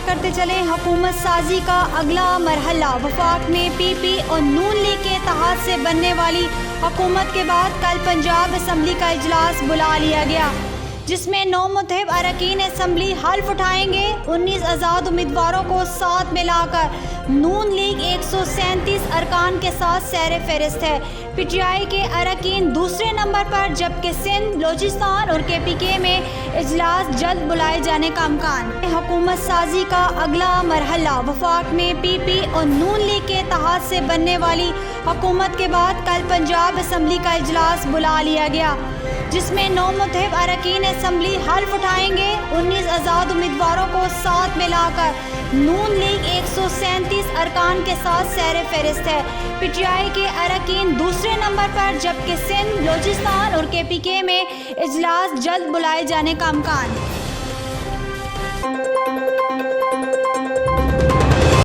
کرتے چلے حکومت سازی کا اگلا مرحلہ۔ وفاق میں پی پی اور نون لیگ کے اتحاد سے بننے والی حکومت کے بعد کل پنجاب اسمبلی کا اجلاس بلا لیا گیا، جس میں 9 متحب اراکین اسمبلی حلف اٹھائیں گے۔ 19 آزاد امیدواروں کو ساتھ ملا کر نون لیگ 137 ارکان کے ساتھ سیر فہرست ہے۔ پی ٹی آئی کے اراکین دوسرے نمبر پر، جبکہ سندھ، بلوچستان اور کے پی کے میں اجلاس جلد بلائے جانے کا امکان۔ حکومت سازی کا اگلا مرحلہ۔ وفاق میں پی پی اور نون لیگ کے اتحاد سے بننے والی حکومت کے بعد کل پنجاب اسمبلی کا اجلاس بلا لیا گیا، جس میں 9 متحب اراکین اسمبلی حلف اٹھائیں گے۔ 19 آزاد امیدواروں کو ساتھ ملا کر نون لیگ 137 ارکان کے ساتھ سیر فہرست ہے۔ پی ٹی آئی کے اراکین دوسرے نمبر پر، جبکہ سندھ، بلوچستان اور کے پی کے میں اجلاس جلد بلائے جانے کا امکان۔